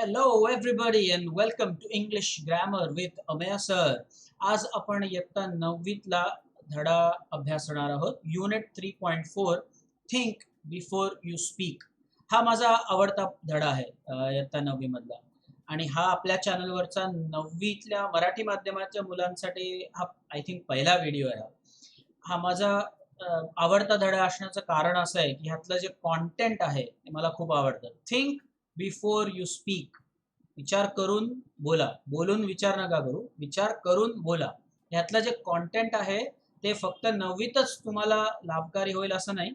Hello everybody and welcome to English Grammar with Amey sir. आज आपण इयत्ता 9वीतला धडा अभ्यासणार आहोत. Unit 3.4 think before you speak. हा माझा आवडता धडा आहे इयत्ता 9वी मधला आणि हा आपल्या चॅनलवरचा 9वीतल्या मराठी माध्यमाच्या मुलांसाठी हा आय थिंक पहिला व्हिडिओ आहे. हा माझा आवडता धडा असण्याचं कारण असं आहे की ह्यातलं जे कॉन्टेंट आहे ते मला खूप आवडतं. Think before you speak. विचार करून बोला. बोलून विचार नका करू, विचार करून बोला. ह्यातलं जे कॉन्टेंट आहे ते फक्त 9वीतच तुम्हाला लाभकारी होईल असं नाही.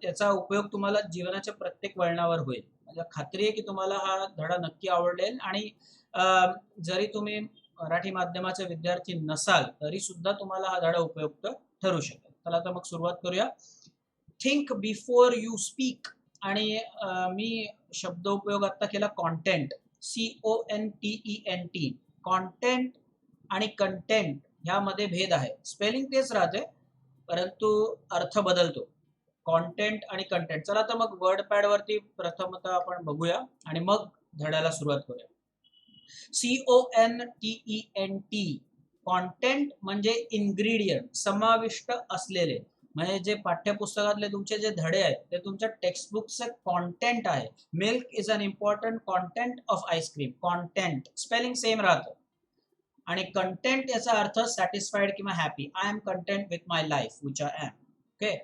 त्याचा उपयोग तुम्हाला जीवनाच्या प्रत्येक वळणावर होईल. मला खात्री आहे की तुम्हाला हा धडा नक्की आवडेल आणि जरी तुम्ही मराठी माध्यमाचे विद्यार्थी नसाल तरी सुद्धा तुम्हाला हा धडा उपयुक्त ठरू शकेल. चला आता मग सुरुवात करूया. थिंक बिफोर यू स्पीक आणि मी शब्द उपयोग आता केला कॉन्टेंट. CONTENT. कॉन्टेंट आणि कंटेंट ह्यामध्ये भेद आहे. स्पेलिंग तेच राहते परंतु अर्थ बदलतो. कॉन्टेंट आणि कंटेंट. चला तर मग वर्ड पॅड वरती प्रथमतः आपण बघूया आणि मग धड्याला सुरुवात करूया. CONTENT. कॉन्टेंट म्हणजे इन्ग्रेडियंट, समाविष्ट असलेले. म्हणजे जे पाठ्यपुस्तकातले तुमचे जे धडे आहेत ते तुमच्या टेक्स्टबुकचं कॉन्टेंट आहे. Milk is an important content of ice cream. Content spelling same राहतं. आणि कंटेंट याचा अर्थ सॅटिस्फाईड किंवा happy. I am content with my life which I am. Okay,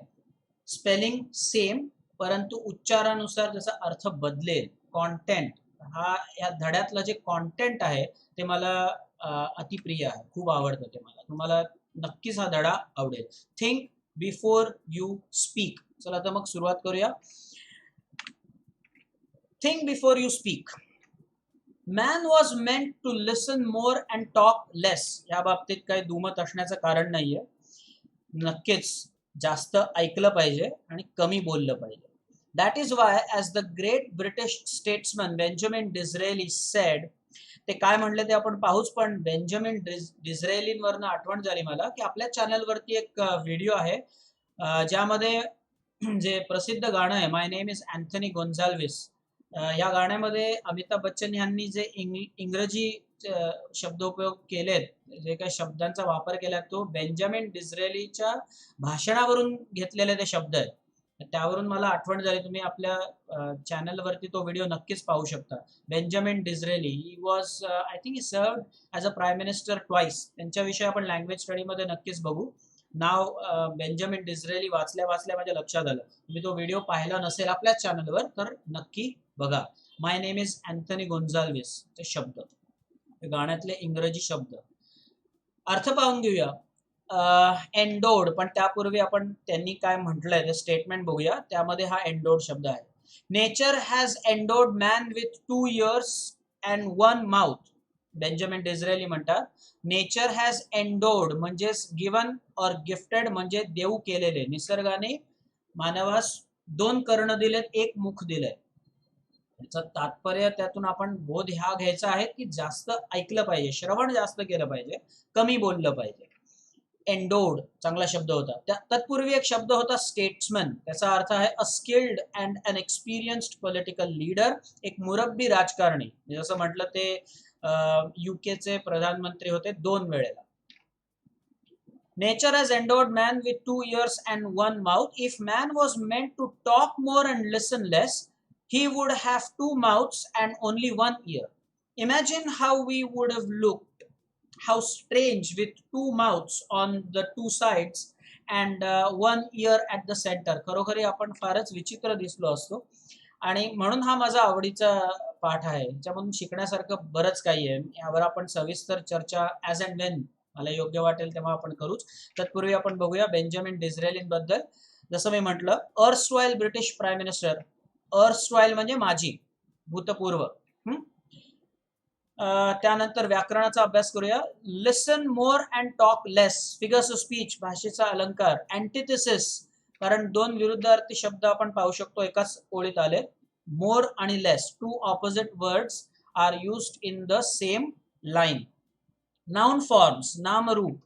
spelling same परंतु उच्चारानुसार त्याचा अर्थ बदलेल. कॉन्टेंट हा या धड्यातलं जे कॉन्टेंट आहे ते मला अतिप्रिय आहे, खूप आवडतं ते मला. तुम्हाला नक्कीच हा धडा आवडेल. Think before you speak. चला तर मग सुरुवात करूया. Think before you speak. Man was meant to listen more and talk less. या बाबतीत काही दुमत असण्याचं कारण नाहीये. नक्कीच जास्त ऐकलं पाहिजे आणि कमी बोललं पाहिजे. That is why as the great British statesman Benjamin Disraeli said. ते काय म्हणले ते आपण पाहूच, पण बेंजामिन डिझरेलींवरनं आठवण झाली मला की आपल्या चॅनलवरती एक व्हिडिओ आहे ज्यामध्ये जे प्रसिद्ध गाणं आहे माय नेम इज अँथनी गोन्झाल्विस. या गाण्यामध्ये अमिताभ बच्चन यांनी जे इंग्रजी शब्दोपयोग केलेत, जे काही शब्दांचा वापर केला तो बेंजामिन डिझरेलीच्या भाषणावरून घेतलेले ते शब्द आहेत. त्यावरून मला आठवण झाली. तुम्ही आपल्या चॅनलवरती तो व्हिडिओ नक्कीच पाहू शकता. Benjamin Disraeli he was I think he served as a prime minister twice. त्यांच्याविषयी आपण लँग्वेज स्टडीमध्ये नक्कीच बघू. नाव बेंजामिन डिझरेली वाचल्या माझ्या लक्षात आलं. तुम्ही तो व्हिडिओ पाहिला नसेल आपल्याच चॅनलवर तर नक्की बघा. माय नेम इज अँथनी गोन्झाल्विस चे शब्द, गाण्यातले इंग्रजी शब्द. अर्थ पाहून घेऊया. एंडोड, पण त्यापूर्वी आपण त्यांनी काय म्हटलंय ते स्टेटमेंट बघूया. त्यामध्ये हा एंडोड शब्द आहे. Nature has endowed man with 2 ears and 1 mouth. Benjamin Disraeli म्हणतात नेचर हॅज एंडोड म्हणजे गिवन और गिफ्टेड म्हणजे देऊ केलेले. निसर्गाने मानवास 2 कर्ण दिलेत, 1 मुख दिलंय. याचं तात्पर्य त्यातून आपण बोध ह्या घ्यायचा आहे की जास्त ऐकलं पाहिजे, श्रवण जास्त केलं पाहिजे, कमी बोललं पाहिजे. एंडोड चांगला शब्द होता. तत्पूर्वी एक शब्द होता स्टेट्समन. त्याचा अर्थ आहे a skilled and an experienced political leader. एक मुरब्बी राजकारणी. जसं म्हटलं ते युकेचे प्रधानमंत्री होते 2 वेळेला. Nature has endowed man with 2 ears and 1 mouth. If man was meant to talk more and listen less, he would have 2 mouths and only 1 ear. Imagine how we would have looked. How strange with 2 mouths on the 2 sides and 1 ear at the center. खरोखरी आपण फारच विचित्र दिसलो असतो. आणि म्हणून हा माझा आवडीचा पाठ आहे. याच्यामधून शिकण्यासारखं बरंच काही आहे. यावर आपण सविस्तर चर्चा ॲज अँड वेन मला योग्य वाटेल तेव्हा आपण करूच. तत्पूर्वी आपण बघूया बेंजामिन डिझरेलींबद्दल. जसं मी म्हटलं अर्स्टवाईल ब्रिटिश प्राईम मिनिस्टर. अर्स्टवाईल म्हणजे माझी, भूतपूर्व. त्यानंतर व्याकरणाचा अभ्यास करूया. लिसन more and talk less. Figures of speech भाषेचा अलंकार. अँटिथेसिस कारण 2 विरुद्धार्थी शब्द आपण पाहू शकतो एकाच ओळीत आले. मोर आणि less 2 opposite words are used in the same line. Noun forms नामरूप.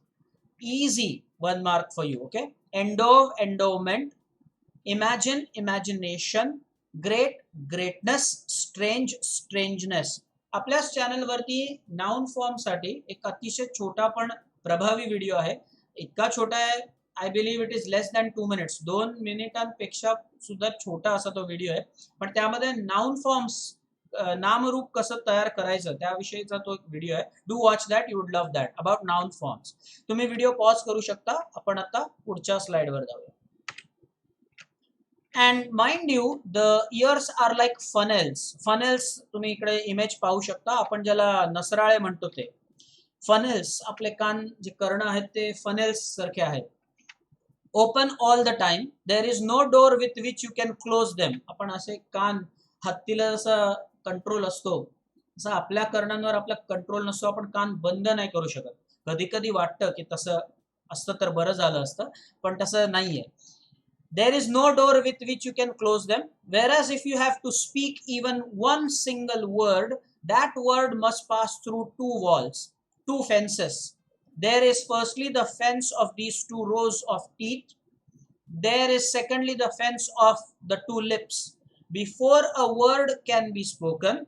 easy 1 mark for you. Okay, endow endowment, imagine imagination, great greatness, strange, strangeness. आपल्याच चॅनलवरती नाउन फॉर्म साठी एक अतिशय छोटा पण प्रभावी व्हिडिओ आहे. इतका छोटा आहे, I believe it is less than 2 minutes. 2 मिनिटांपेक्षा सुद्धा छोटा असा तो व्हिडिओ आहे. पण त्यामध्ये नाउन फॉर्म्स, नामरूप कसं तयार करायचं त्याविषयीचा तो एक व्हिडिओ आहे. Do watch that, you would love that, about noun forms. तुम्ही व्हिडिओ पॉज करू शकता. आपण आता पुढच्या स्लाइडवर जाऊया. And mind you, the ears are like funnels. Funnels तुम्ही इकडे इमेज पाहू शकता. आपण ज्याला नसराळे म्हणतो ते फनेल्स. आपले कान जे कर्ण आहेत ते फनेल्स सारखे आहेत. Open all the time. There is no door with which you can close them. आपण असे कान, हत्तीला जसा कंट्रोल असतो तसं आपल्या कर्णांवर आपला कंट्रोल नसतो. आपण कान बंद नाही करू शकत. कधी कधी वाटतं की तसं असतं तर बरं झालं असतं, पण तसं नाहीये. There is no door with which you can close them. Whereas if you have to speak even one single word, that word must pass through two walls, two fences. There is firstly the fence of these two rows of teeth. There is secondly the fence of the two lips. Before a word can be spoken,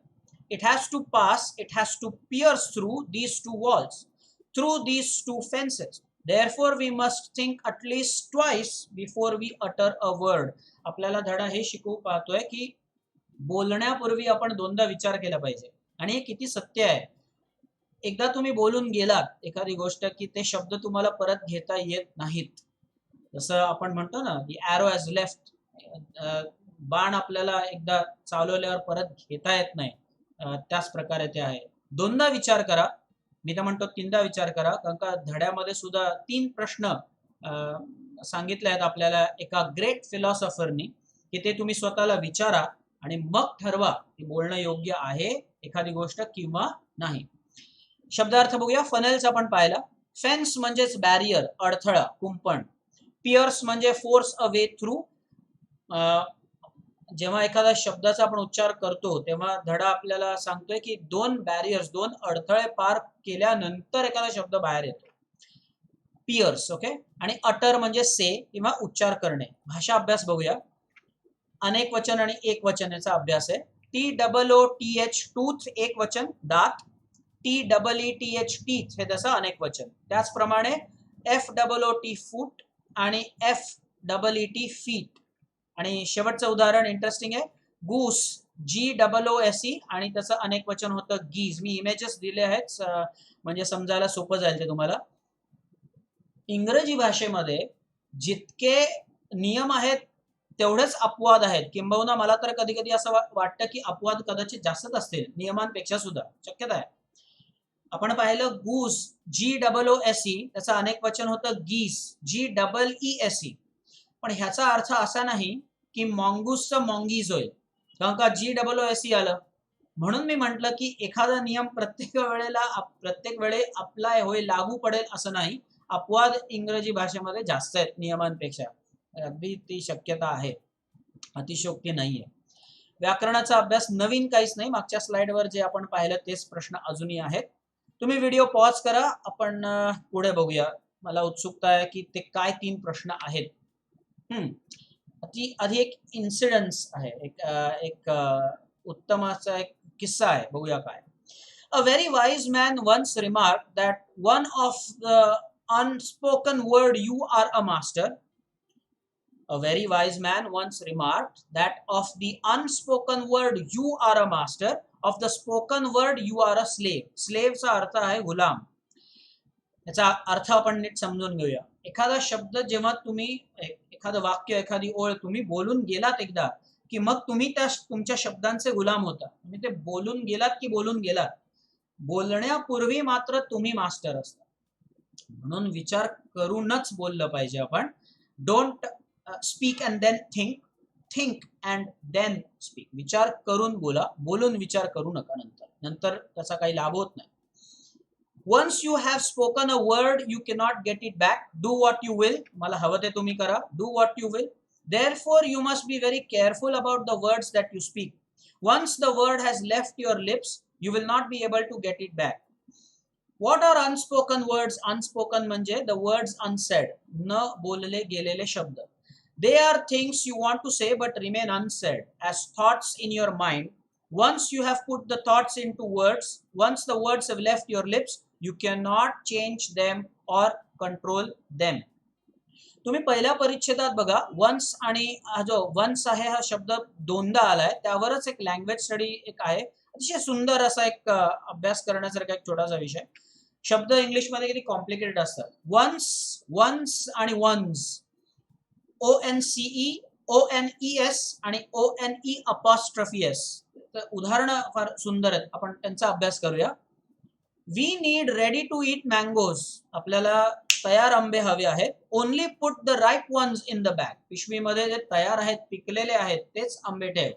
it has to pass, it has to pierce through these two walls, through these two fences. Therefore we must think at least twice before we utter a word. आपल्याला धडा हे शिकवू पाहतोय की बोलण्यापूर्वी आपण दोनदा विचार केला पाहिजे. आणि हे किती सत्य आहे. एकदा तुम्ही बोलून गेलात एखादी गोष्ट की ते शब्द तुम्हाला परत घेता येत नाहीत. जसं आपण म्हणतो ना की ॲरो हॅज लेफ्ट. बाण आपल्याला एकदा चालवल्यावर परत घेता येत नाही. त्याच प्रकारे ते आहे. दोनदा विचार करा. मी तर म्हणतो तीनदा विचार करा. कारण का धड्यामध्ये सुद्धा 3 प्रश्न सांगितले आहेत आपल्याला एका ग्रेट फिलॉसॉफरनी, की ते तुम्ही स्वतःला विचारा आणि मग ठरवा की बोलणं योग्य आहे एखादी गोष्ट किंवा नाही. शब्दार्थ बघूया. फनेल्स आपण पाहिला. फेन्स म्हणजेच बॅरियर, अडथळा, कुंपण. पियर्स म्हणजे फोर्स अ वे थ्रू. जेव्हा एखाद्या शब्दाचा आपण उच्चार करतो तेव्हा धडा आपल्याला सांगतोय की 2 बॅरियर्स, 2 अडथळे पार केल्यानंतर एखादा शब्द बाहेर येतो. पियर्स. ओके. आणि अटर म्हणजे से किंवा उच्चार करणे. भाषा अभ्यास बघूया. अनेक वचन आणि एक वचन याचा अभ्यास आहे. TOOTH टूथ एक वचन, दात. TEETH टीथ हे तसं अनेक वचन. त्याचप्रमाणे FOOT फूट आणि FEET फीट. आणि शेवटचं उदाहरण इंटरेस्टिंग आहे. गूस, GOOSE आणि त्याचं अनेक वचन होतं गीज. मी इमेजेस दिले आहेत म्हणजे समजायला सोपं जाईल ते तुम्हाला. इंग्रजी भाषेमध्ये जितके नियम आहेत तेवढेच अपवाद आहेत. किंबहुना मला तर कधी कधी असं वाटतं की अपवाद कदाचित जास्तच असतील नियमांपेक्षा सुद्धा. शक्यता आहे. आपण पाहिलं गूस, GOOSE त्याचं अनेक वचन होतं गीस, GEESE. पण ह्याचा अर्थ असा नाही की मॉन्गूसचं मॉन्गीज होईल. कारण का GOOSE आलं म्हणून मी म्हटलं की एखादा नियम प्रत्येक वेळे अप्लाय होईल, लागू पडेल असं नाही. अपवाद इंग्रजी भाषेमध्ये जास्त आहेत नियमांपेक्षा. अगदी ती शक्यता आहे, अतिशयोक्ती नाहीये. व्याकरणाचा अभ्यास नवीन काहीच नाही. मागच्या स्लाइडवर जे आपण पाहिलं तेच प्रश्न अजूनही आहेत. तुम्ही व्हिडिओ पॉज करा. आपण पुढे बघूया. मला उत्सुकता आहे की ते काय 3 प्रश्न आहेत. आधी एक इन्सिडन्स आहे, एक उत्तम असा एक किस्सा आहे. बघूया काय. A very wise man once remarked that one of the unspoken word you are a master. A very wise man once remarked that of the unspoken word you are a master, of the spoken word you are a slave. Slave चा अर्थ आहे गुलाम. याचा अर्थ आपण नीट समजून घेऊया. एखादा शब्द जेव्हा तुम्ही, एखादं वाक्य, एखादी ओळ तुम्ही बोलून गेलात एकदा की मग तुम्ही तुमच्या शब्दांचे गुलाम होता. तुम्ही ते बोलून गेलात की बोलून गेलात. बोलण्यापूर्वी मात्र तुम्ही मास्टर असता. म्हणून विचार करूनच बोललं पाहिजे आपण. Don't speak and then think, think and then speak. विचार करून बोला, बोलून विचार करू नका. नंतर त्याचा काही लाभ होत नाही. Once you have spoken a word, you cannot get it back. Do what you will. मला हवं ते तुम्ही करा. Do what you will. Therefore, you must be very careful about the words that you speak. Once the word has left your lips, you will not be able to get it back. What are unspoken words? Unspoken म्हणजे the words unsaid, न बोलले गेलेले शब्द. They are things you want to say but remain unsaid as thoughts in your mind. Once you have put the thoughts into words, once the words have left your lips, you cannot change them or control them. तुम्ही पहिल्या परिच्छेदात बघा, once आणि हा जो once आहे हा शब्द दोनदा आलाय, त्यावरच एक लँग्वेज स्टडी एक आहे, अतिशय सुंदर असा एक अभ्यास करण्यासारखा एक छोटासा विषय. शब्द इंग्लिश मध्ये किती कॉम्प्लिकेटेड असतात. वन्स, वन्स आणि वन्स, ONCE, ONES आणि ONE''s. उदाहरण फार सुंदर आहेत, आपण त्यांचा अभ्यास करूया. We need ready to eat mangoes. आपल्याला तयार आंबे हवे आहेत. Only put the ripe ones in the bag. पिशवीमध्ये जे तयार आहेत, पिकलेले आहेत, तेच आंबे ठेव.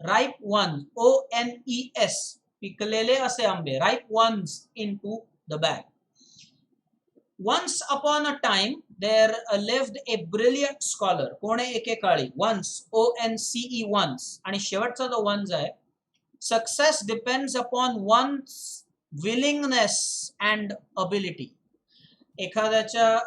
राईप वन्स, ONES, पिकलेले असे आंबे, ripe ones into the bag. Once upon a time there lived a brilliant scholar. कोण आहे एकेकाळी? Once, ONCE, once. आणि शेवटचा जो once आहे, success depends upon one's willingness and ability. एखाद्याच्या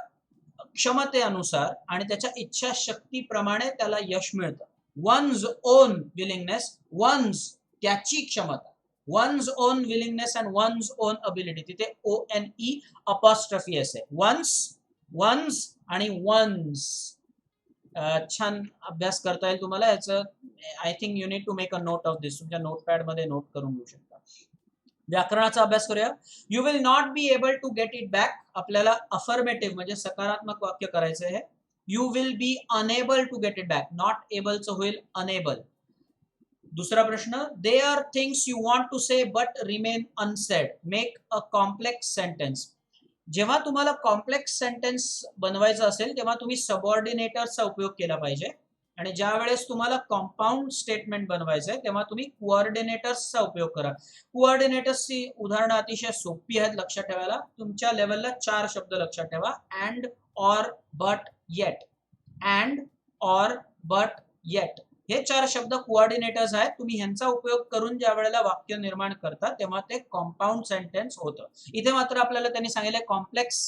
क्षमतेनुसार आणि त्याच्या इच्छाशक्तीप्रमाणे त्याला यश मिळतं. one's own willingness, one's त्याची क्षमता, one's own willingness and one's own ability. तिथे ONE''s आहे. once, one's आणि one's. छान अभ्यास करता येईल तुम्हाला याचं. I think you need to make a note of this. तुमच्या नोटपॅड मध्ये नोट करून घेऊ शकता. व्याकरणाचा अभ्यास करूया. You will not be able to get it back. आपल्याला अफर्मेटिव्ह म्हणजे सकारात्मक वाक्य करायचं आहे. You will be unable to get it back. Not एबलचं होईल अनेबल. दुसरा प्रश्न, they are things you want to say but remain unsaid. Make a complex sentence. जेव्हा तुम्हाला कॉम्प्लेक्स सेंटेन्स बनवायचं असेल तेव्हा तुम्ही सबऑर्डिनेटर्सचा उपयोग केला पाहिजे, आणि ज्या वेळेस तुम्हाला कंपाऊंड स्टेटमेंट बनवायचं आहे तेव्हा तुम्ही कोऑर्डिनेटर्सचा उपयोग करा. कोऑर्डिनेटर्सची उदाहरणं अतिशय सोपी आहेत लक्षात ठेवायला. तुमच्या लेवलला 4 शब्द लक्षात ठेवा. And, or, but, eight. And, or, but, eight हे 4 शब्द कोऑर्डिनेटर्स आहेत. तुम्ही ह्यांचा उपयोग करून ज्या वेळेला वाक्य निर्माण करता तेव्हा ते कंपाऊंड सेंटेन्स होतं. इथे मात्र आपल्याला त्यांनी सांगितलंय कॉम्प्लेक्स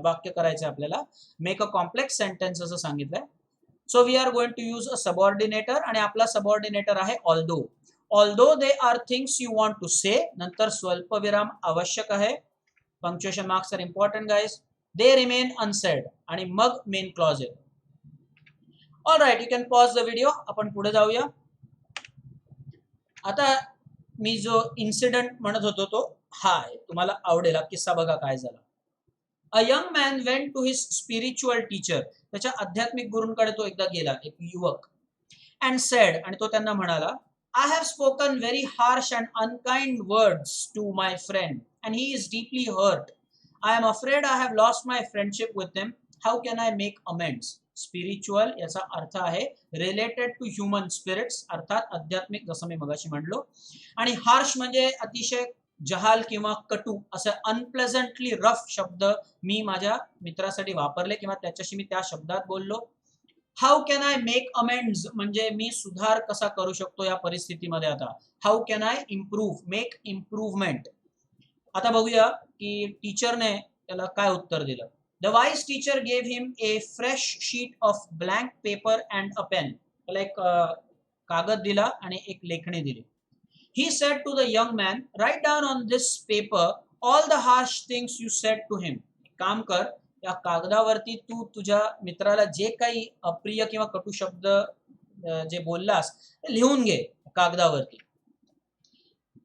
वाक्य करायचं आपल्याला. मेक अ कॉम्प्लेक्स सेंटेन्स असं सांगितलंय. So we are going to use a subordinator, आणि आपला सबऑर्डिनेटर आहे although. Although they are things you want to say, नंतर स्वल्पविराम आवश्यक आहे. Punctuation marks are important guys. They remain unsaid, आणि मग मेन क्लॉज येतो. All right, you can pause the video. आपण पुढे जाऊया. आता मी जो इन्सिडेंट म्हणत होतो तो हा आहे. तुम्हाला आवडेल. किस्सा बघा काय झाला. A young man went to his spiritual teacher. त्याच्या आध्यात्मिक गुरूंकडे तो एकदा गेला, एक युवक. अँड सेड, आणि तो त्यांना म्हणाला, I have spoken very harsh and unkind words to my friend and he is deeply hurt. I am afraid I have lost my friendship with him. How can I make amends. Spiritual याचा अर्थ आहे related to human spirits, अर्थात आध्यात्मिक, जसं मी मगाशी म्हणलो. आणि harsh म्हणजे अतिशय जहाल किंवा कटू, असं अनप्लेझंटली रफ शब्द मी माझ्या मित्रासाठी वापरले किंवा त्याच्याशी मी त्या शब्दात बोललो. How can I make amends म्हणजे मी सुधार कसा करू शकतो या परिस्थितीमध्ये. आता how can I improve, make improvement. आता बघूया की टीचरने त्याला काय उत्तर दिलं. The wise teacher gave him a fresh sheet of blank paper and a pen. त्याला एक कागद दिला आणि एक लेखणी दिली. He said to the young man, write down on this paper all the harsh things you said to him. काम कर, या कागदावरती तू तुझ्या मित्राला जे काही अप्रिय किंवा कटू शब्द जे बोललास ते लिहून घे कागदावरती.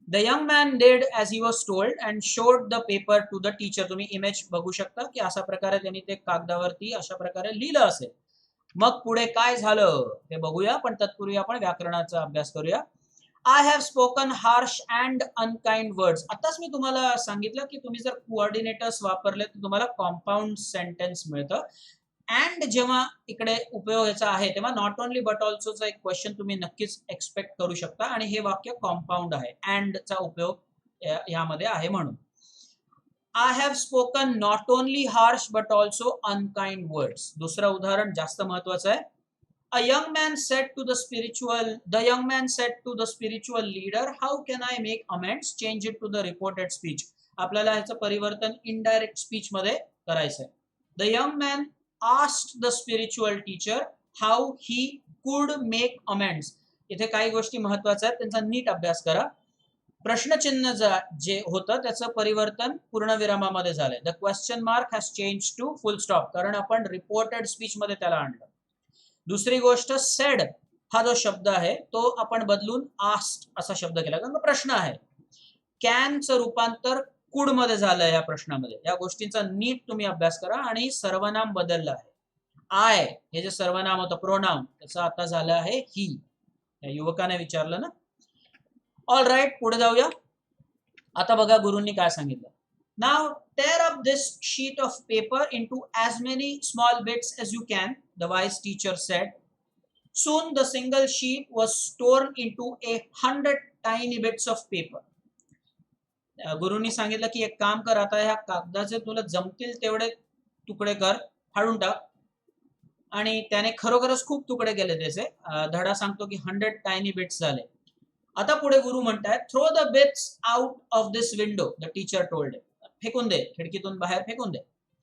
The young man did as he was told and showed the paper to the teacher. तुम्ही इमेज बघू शकता की अशा प्रकारे त्यांनी ते कागदावरती अशा प्रकारे लिहिलं असेल. मग पुढे काय झालं ते बघूया, पण तत्पूर्वी आपण व्याकरणाचा अभ्यास करूया. I have spoken harsh and unkind words. आताच मी तुम्हाला सांगितलं की तुम्ही जर कोऑर्डिनेटर्स वापरले तर तुम्हाला कॉम्पाऊंड सेंटेन्स मिळतं. अँड जेव्हा इकडे उपयोगाचा आहे तेव्हा नॉट ओनली बट ऑल्सोचा एक क्वेश्चन तुम्ही नक्कीच एक्सपेक्ट करू शकता, आणि हे वाक्य कॉम्पाऊंड आहे. अँडचा उपयोग यामध्ये आहे म्हणून. I have spoken not only harsh but also unkind words. दुसरं उदाहरण जास्त महत्वाचं आहे. A young man said to the spiritual leader, how can I make amends? Change it to the reported speech. आपल्याला ह्याचं परिवर्तन इनडायरेक्ट स्पीच मध्ये करायचं आहे. The young man asked the spiritual teacher how he could make amends. इथे काही गोष्टी महत्वाच्या आहेत, त्यांचा नीट अभ्यास करा. प्रश्नचिन्ह जे होतं त्याचं परिवर्तन पूर्णविरामामध्ये झालंय. The question mark has change to full stop, कारण आपण रिपोर्टेड स्पीच मध्ये त्याला आणलं. दुसरी गोष्ट सेड हा जो शब्द आहे तो आपण बदलून आस्क्ड असा शब्द केला, कारण प्रश्न आहे. कॅनचं रूपांतर कुड मध्ये झालं या प्रश्नामध्ये. या गोष्टींचा नीट तुम्ही अभ्यास करा. आणि सर्वनाम बदललं आहे. आय हे जे सर्वनाम होतं प्रोनाउन त्याचं आता झालं आहे ही. या युवकाने विचारलं ना. ऑल राईट, पुढे जाऊया. आता बघा गुरूंनी काय सांगितलं. नाव tear up this sheet of paper into as many small bits as you can, the wise teacher said. Soon the single sheet was torn into 100 tiny bits of paper. गुरुनी सांगितलं की एक काम कर, आता ह्या कागदाचे तुला जमतील तेवढे तुकडे कर, फाडून टाक. आणि त्याने खरोखरच खूप तुकडे केले त्याचे. धडा सांगतो की 100 टायनी बिट्स झाले. आता पुढे गुरु म्हणतायत throw the bits out of this window, the teacher told. फेकून दे, खिडकीतून बाहेर फेकून दे.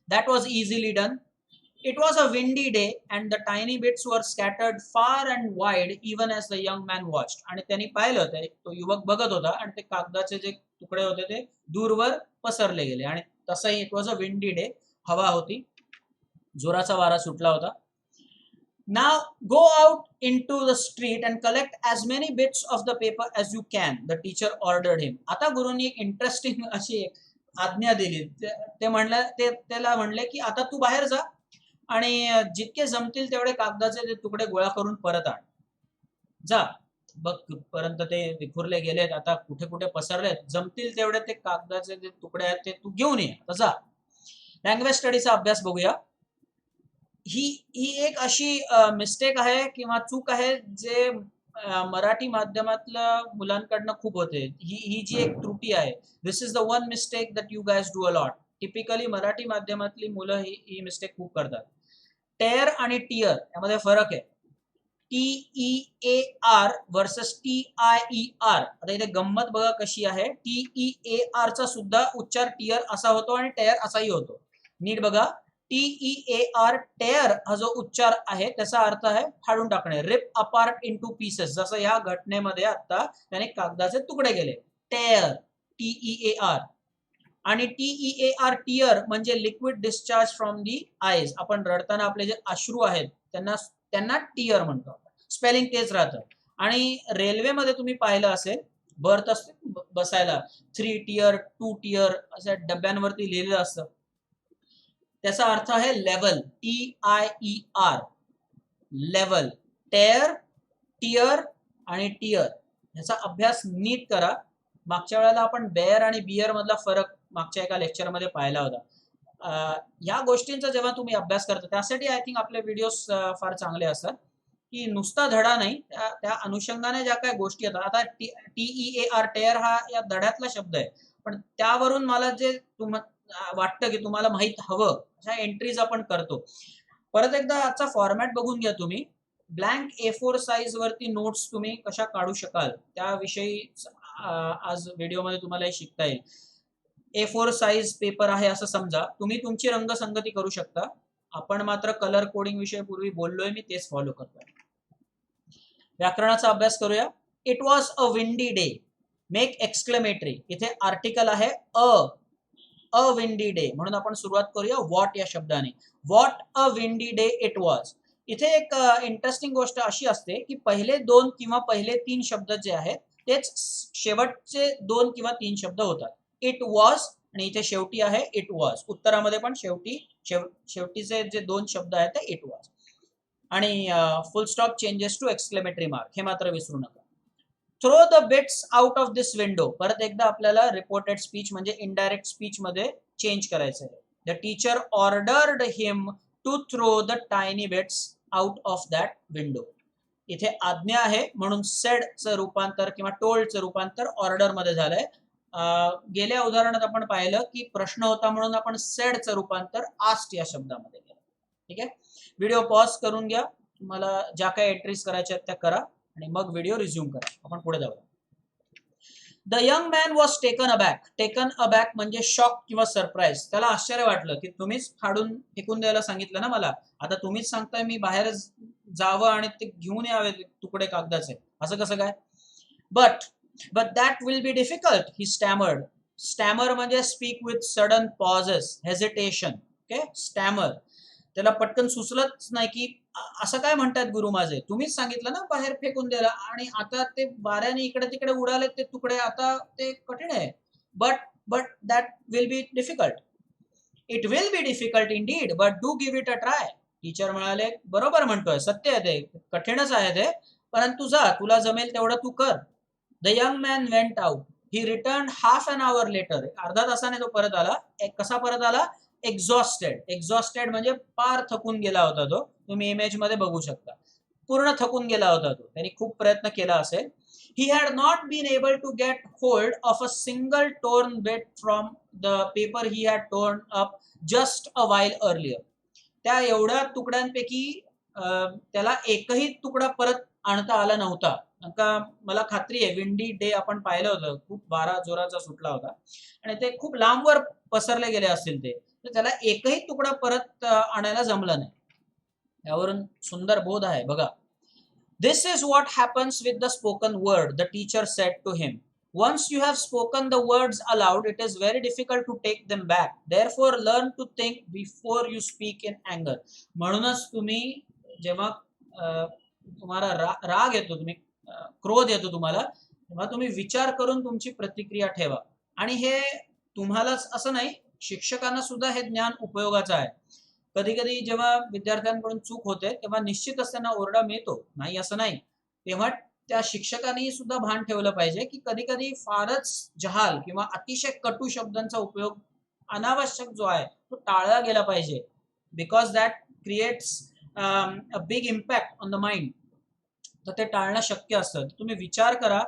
That was easily done. It was a windy day and the tiny bits were scattered far and wide even as the young man watched. आणि त्यांनी पाहिलं, तो युवक बघत होता आणि ते कागदाचे जे तुकडे होते ते दूरवर पसरले गेले. आणि तसंही it was a windy day, हवा होती, जोराचा वारा सुटला होता. Now go out into the street and collect as many bits of the paper as you can, the teacher ordered him. आता गुरुनी एक इंटरेस्टिंग अशी आज्ञा दिली. ते म्हणलं, त्याला म्हणले की आता तू बाहेर जा आणि जितके जमतील तेवढे कागदाचे ते तुकडे गोळा करून परत आण. जा बघ कुठपर्यंत ते विखुरले गेलेत, आता कुठे कुठे पसरलेत, जमतील तेवढे ते कागदाचे जे तुकडे आहेत ते तू घेऊन ये. आता जा. लँग्वेज स्टडीचा अभ्यास बघूया. ही एक अशी मिस्टेक आहे किंवा चूक आहे जे मराठी माध्यमातल्या मुलांकडनं खूप होते. ही जी एक त्रुटी आहे. This is the one mistake that you guys do a lot. Typically Marathi माध्यमातली मुलं ही मिस्टेक खूप करतात. टेअर आणि टियर यामध्ये फरक आहे. TEAR versus TIER. आता इथे गंमत बघा कशी आहे. TEAR चा सुद्धा उच्चार टियर असा होतो आणि टेअर असाही होतो. नीट बघा. TEAR टेअर हा जो उच्चार आहे त्याचा अर्थ आहे फाडून टाकणे, रिप अपार्ट इनटू पीसेस. जसं या घटनेमध्ये आता त्याने कागदाचे तुकडे केले. Tear TEAR. आणि TEAR टियर म्हणजे liquid discharge from the eyes. आपण रडताना आपले जे अश्रू आहेत त्यांना टियर म्हणतो. स्पेलिंग तेच राहतं. आणि रेल्वेमध्ये तुम्ही पाहिलं असेल बर्थ असते बसायला, 3 टियर 2 टियर अशा डब्यांवरती लिहिलेलं असतं. त्याचा अर्थ आहे level. TIER level. Tear, tier आणि टियर याचा अभ्यास नीट करा. मागच्या वेळेला आपण बेअर आणि बियर मधला फरक मागच्या एका लेक्चरमध्ये पाहिला होता. या गोष्टींचा जेव्हा तुम्ही अभ्यास करता त्यासाठी आय थिंक आपले व्हिडिओज फार चांगले असतात की नुसता धडा नाही, त्या अनुषंगाने ज्या काही गोष्टी येतात. आता TEAR टेअर हा या धड्यातला शब्द आहे, पण त्यावरून मला जे वाटतं की तुम्हाला माहित हवं अशा एंट्रीज आपण करतो. परत एकदा आजचा फॉर्मॅट बघून घ्या तुम्ही. ब्लँक A4 साईज वरती नोट्स तुम्ही कशा काढू शकाल त्याविषयी आज व्हिडिओमध्ये तुम्हाला हे शिकता येईल. A4 साईज पेपर आहे असं समजा, तुम्ही तुमची रंगसंगती करू शकता. आपण मात्र कलर कोडिंग विषयी पूर्वी बोललोय, मी तेच फॉलो करतोय. व्याकरणाचा अभ्यास करूया. It was a windy day. Make exclamatory. इथे आर्टिकल आहे अ विंडी डे, म्हणून आपण सुरुवात करूया व्हॉट या शब्दाने. What a windy day it was. इथे एक इंटरेस्टिंग गोष्ट अशी असते की पहिले 2 किंवा पहिले 3 शब्द जे आहेत तेच शेवटचे 2 किंवा 3 शब्द होतात. इट वॉज आणि इथे शेवटी आहे इट वॉज. उत्तरामध्ये पण शेवटीचे जे 2 शब्द आहेत ते इट वॉज. आणि full stop changes to exclamatory mark, हे मात्र विसरू नका. Throw the bits out of this window. परत एकदा आपल्याला रिपोर्टेड स्पीच म्हणजे इनडायरेक्ट स्पीच मध्ये चेंज करायचं आहे. The teacher ordered him to throw the tiny bits out of that window. इथे आज्ञा आहे म्हणून सेडचं रूपांतर किंवा टोल्डचं रूपांतर ऑर्डर मध्ये झालंय. गेल्या उदाहरणात आपण पाहिलं की प्रश्न होता म्हणून आपण सेडचं रूपांतर आस्क्ड या शब्दामध्ये केलं. ठीक आहे. व्हिडिओ पॉज करून घ्या. तुम्हाला ज्या काही एंट्रीज करायच्या आहेत त्या करा आणि मग व्हिडिओ रिझ्यूम करा. आपण पुढे जाऊया. The young man was taken aback म्हणजे शॉक किंवा सरप्राईज. त्याला आश्चर्य वाटलं की तुम्हीच फाडून फेकून द्यायला सांगितलं ना मला, आता तुम्हीच सांगताय मी बाहेर जावं आणि ते घेऊन यावे तुकडे कागदाचे, असं कसं काय? But that will be difficult, he stammered. Stammer म्हणजे speak with sudden pauses, hesitation. Okay, stammer. त्याला पटकन सुचलंच नाही की असं काय म्हणतात गुरु माझे, तुम्हीच सांगितलं ना बाहेर फेकून द्यायला आणि आता ते वाऱ्याने इकडे तिकडे उडाले ते तुकडे, आता ते कठीण आहे. But that will be difficult. It will be difficult Indeed but do give it a try. Teacher म्हणाले बरोबर म्हणतोय, सत्य आहे ते, कठीणच आहे ते, परंतु जा, तुला जमेल तेवढं तू कर. The young man went out. He return half an hour later. अर्धा तासाने तो परत आला. कसा परत आला? एक्झॉस्टेड म्हणजे पार थकून गेला होता तो. तुम्ही इमेज मध्ये बघू शकता, पूर्ण थकून गेला होता तो, त्यांनी खूप प्रयत्न केला असेल. He had not been able to get hold of a single torn bit from the paper he had torn up just a while earlier. त्या एवढ्या तुकड्यांपैकी त्याला एकही तुकडा परत आणता आला नव्हता. का मला खात्री आहे विंडी डे आपण पाहिलं होतं, खूप वारा जोराचा सुटला होता आणि ते खूप लांबवर पसरले गेले असतील ते, तर त्याला एकही तुकडा परत आणायला जमलं नाही. यावरून सुंदर बोध आहे बघा. This is what happens with the spoken word, the teacher said to him. Once you have spoken the words aloud, it is very difficult to take them back. Therefore, learn to think before you speak in anger. म्हणूनच तुम्ही जेव्हा तुम्हाला राग येतो, तुम्ही क्रोध येतो तुम्हाला, तेव्हा तुम्ही विचार करून तुमची प्रतिक्रिया ठेवा. आणि हे तुम्हालाच असं नाही, शिक्षकांना सुद्धा हे ज्ञान उपयोगाचं आहे. कधी कधी जेव्हा विद्यार्थ्यांकडून चूक होते तेव्हा निश्चितच त्यांना ओरडा मिळतो, नाही असं नाही. तेव्हा त्या शिक्षकांनी सुद्धा भान ठेवलं पाहिजे की कधी कधी फारच जहाल किंवा अतिशय कटू शब्दांचा उपयोग अनावश्यक जो आहे तो टाळला गेला पाहिजे, because that creates a big impact on the mind. तर ते टाळणं शक्य असतं. तुम्ही विचार करा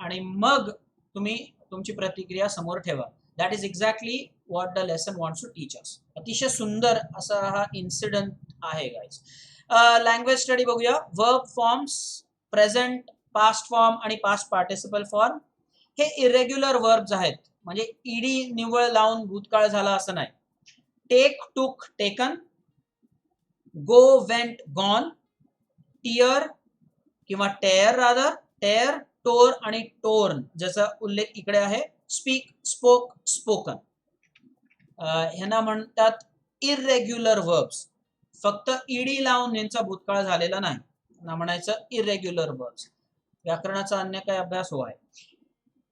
आणि मग तुम्ही तुमची प्रतिक्रिया समोर ठेवा. That is exactly what the lesson wants to teach us. अतिशय सुंदर असा हा इन्सिडेंट आहे गाईज. लँग्वेज स्टडी बघूया. Verb forms, present, past form आणि पास्ट पार्टिसिपल फॉर्म हे इरेग्युलर वर्ब्स आहेत, म्हणजे ईडी निवळ लावून भूतकाळ झाला असं नाही. टेक, टूक, टेकन, गो, वेंट, गॉन, टियर किंवा टेअर रादर, टेअर, टोर आणि टोर्न ज्याचा उल्लेख इकडे आहे. Speak, spoke, spoken. ह्यांना म्हणतात इरेग्युलर वर्ब्स. फक्त ईडी लावून यांचा भूतकाळ झालेला नाही, ना म्हणायचं इरेग्युलर वर्ब्स. व्याकरणाचा अन्य काही अभ्यास हो आहे.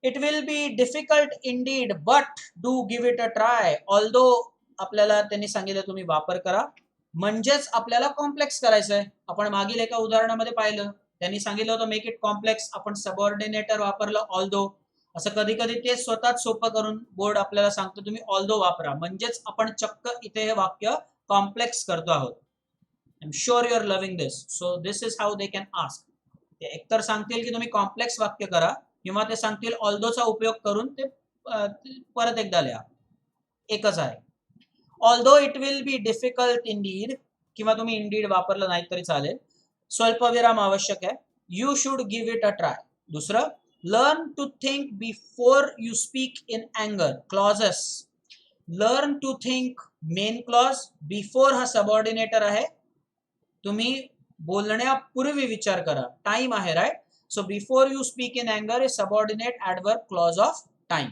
It will be difficult Indeed but do give it a try. Although आपल्याला त्यांनी सांगितलं तुम्ही वापर करा, म्हणजेच आपल्याला कॉम्प्लेक्स करायचंय. आपण मागील एका उदाहरणामध्ये पाहिलं, त्यांनी सांगितलं होतं मेक इट कॉम्प्लेक्स, आपण सबऑर्डिनेटर वापरलं ऑल्दो. असं कधी कधी ते स्वतःच सोपं करून बोर्ड आपल्याला सांगतो तुम्ही ऑल्दो वापरा, म्हणजेच आपण चक्क इथे हे वाक्य कॉम्प्लेक्स करतो आहोत. I am sure you are loving this. So this is how they can ask. ते एकतर सांगतील की तुम्ही कॉम्प्लेक्स वाक्य करा किंवा ते सांगतील ऑल्दोचा उपयोग करून ते परत एकदा लिहा. एकच आहे. Although it will be difficult Indeed, किंवा तुम्ही इंडीड वापरलं नाही तरी चालेल. स्वल्पविराम आवश्यक आहे. You should give it a try. दुसरं, learn to think before you speak in अँगर. Clauses, learn to think main clause, before हा सबऑर्डिनेटर आहे. तुम्ही बोलण्यापूर्वी विचार करा, टाइम आहे right. So before you speak in अँगर is subordinate adverb clause of time.